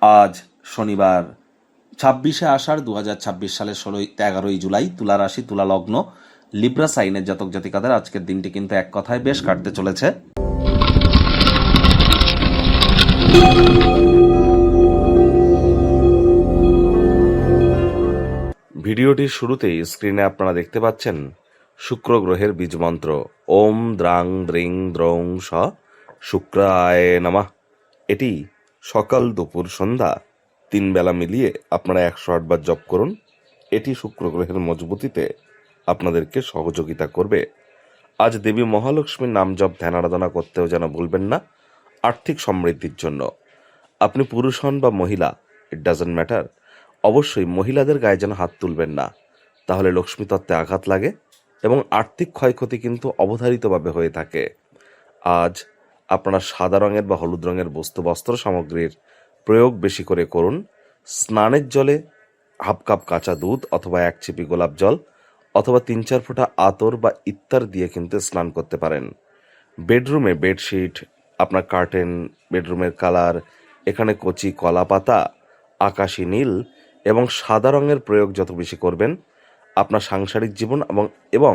আজ শনিবার 26শে আষাঢ় 2026 সালের 11ই জুলাই। তুলা রাশি, তুলা লগ্ন, লিব্রা সাইনের জাতক জাতিকাদের আজকের দিনটি কিন্তু এক কথায় বেশ কাটতে চলেছে। ভিডিওটির শুরুতেই স্ক্রিনে আপনারা দেখতে পাচ্ছেন শুক্র গ্রহের বীজ মন্ত্র ওম দ্রাং দ্রিং দ্রৌং স শুক্রায় নমঃ। এটি সকাল, দুপুর, সন্ধ্যা 3 বেলা মিলিয়ে আপনারা 108 বার জপ করুন। এটি শুক্র গ্রহের মজবুতিতে আপনাদেরকে সহযোগিতা করবে। আজ দেবী মহালক্ষ্মীর নাম জপ, ধ্যান আরাধনা করতেও যেন ভুলবেন না। আর্থিক সমৃদ্ধির জন্য আপনি পুরুষ হন বা মহিলা, ইট ডাজন্ট ম্যাটার, অবশ্যই মহিলাদের গায়ে যেন হাত তুলবেন না, তাহলে লক্ষ্মী তত্ত্বে আঘাত লাগে এবং আর্থিক ক্ষয়ক্ষতি কিন্তু অবধারিতভাবে হয়ে থাকে। আজ আপনারা সাদা রঙের বা হলুদ রঙের বস্ত্র সামগ্রীর প্রয়োগ বেশি করে করুন। স্নানের জলে হাফ কাপ কাঁচা দুধ অথবা 1 চিপি গোলাপ জল অথবা 3-4 ফোঁটা আতর বা ইত্তার দিয়ে কিন্তু স্নান করতে পারেন। বেডরুমে বেডশিট, আপনার কার্টেন, বেডরুমের কালার, এখানে কচি কলা পাতা, আকাশি নীল এবং সাদা রঙের প্রয়োগ যত বেশি করবেন, আপনার সাংসারিক জীবন এবং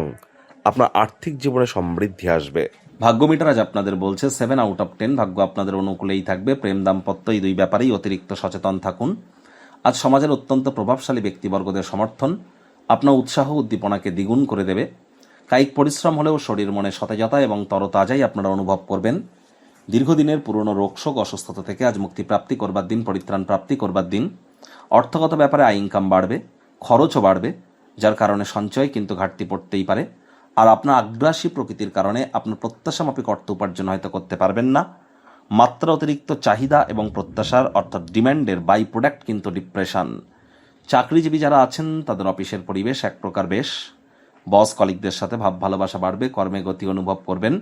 আপনার আর্থিক জীবনে সমৃদ্ধি আসবে। ভাগ্য মিটার আজ আপনাদের বলছে 7 আউট অফ 10। ভাগ্য আপনাদের অনুকূলেই থাকবে। প্রেম, দাম্পত্য এই দুই ব্যাপারেই অতিরিক্ত সচেতন থাকুন। আজ সমাজের অত্যন্ত প্রভাবশালী ব্যক্তিবর্গদের সমর্থন আপনার উৎসাহ উদ্দীপনাকে দ্বিগুণ করে দেবে। কায়িক পরিশ্রম হলেও শরীর মনে সতেজতা এবং তরতাজাই আপনারা অনুভব করবেন। দীর্ঘদিনের পুরনো রোগশোক, অসুস্থতা থেকে আজ মুক্তি প্রাপ্তি করবার দিন, পরিত্রাণ প্রাপ্তি করবার দিন। অর্থগত ব্যাপারে আয় ইনকাম বাড়বে, খরচও বাড়বে, যার কারণে সঞ্চয় কিন্তু ঘাটতি পড়তেই পারে। আর আপনার আগ্রাসী প্রকৃতির কারণে আপনার প্রত্যাশা মাফিক অর্থ উপার্জন হয়তো করতে পারবেন না। মাত্রা অতিরিক্ত চাহিদা এবং প্রত্যাশার অর্থাৎ ডিম্যান্ডের বাই প্রোডাক্ট কিন্তু ডিপ্রেশন। চাকরিজীবী যারা আছেন তাদের অফিসের পরিবেশ এক প্রকার বেশ। বস কলিগদের সাথে ভাব ভালোবাসা বাড়বে, কর্মে গতি অনুভব করবেন।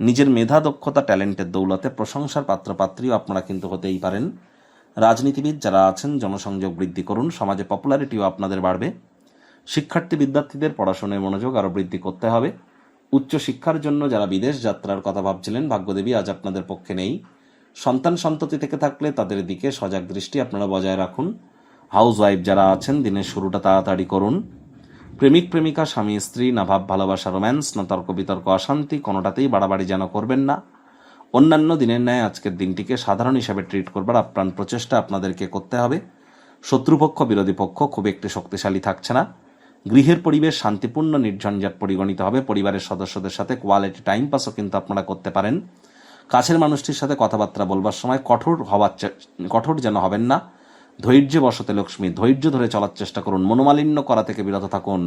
নিজের মেধা, দক্ষতা, ট্যালেন্টের দৌলতে প্রশংসার পাত্রপাত্রীও আপনারা কিন্তু হতেই পারেন। রাজনীতিবিদ যারা আছেন জনসংযোগ বৃদ্ধি করুন, সমাজে পপুলারিটিও আপনাদের বাড়বে। শিক্ষার্থী বিদ্যার্থীদের পড়াশোনায় মনোযোগ আরও বৃদ্ধি করতে হবে। উচ্চশিক্ষার জন্য যারা বিদেশ যাত্রার কথা ভাবছিলেন, ভাগ্যদেবী আজ আপনাদের পক্ষে নেই। সন্তান সন্ততি থেকে থাকলে তাদের দিকে সজাগ দৃষ্টি আপনারা বজায় রাখুন। হাউস ওয়াইফ যারা আছেন দিনের শুরুটা তাড়াতাড়ি করুন। প্রেমিক প্রেমিকা, স্বামী স্ত্রী, না ভাব ভালোবাসা রোম্যান্স, না তর্ক বিতর্ক অশান্তি, কোনোটাতেই বাড়াবাড়ি যেন করবেন না। অন্যান্য দিনের ন্যায় আজকের দিনটিকে সাধারণ হিসাবে ট্রিট করবার আপ্রাণ প্রচেষ্টা আপনাদেরকে করতে হবে। শত্রুপক্ষ, বিরোধী পক্ষ খুব একটি শক্তিশালী থাকছে না। গৃহের পরিবেশ শান্তিপূর্ণ, নির্ঝঞ্ঝাট পরিগণিত হবে। পরিবারের সদস্যদের সাথে কোয়ালিটি টাইম পাসও কিন্তু আপনারা করতে পারেন। কাছের মানুষটির সাথে কথাবার্তা বলবার সময় কঠোর যেন হবেন না। ধৈর্য বশতে লক্ষ্মী, ধৈর্য ধরে চলার চেষ্টা করুন। মনোমালিন্য করা থেকে বিরত থাকুন।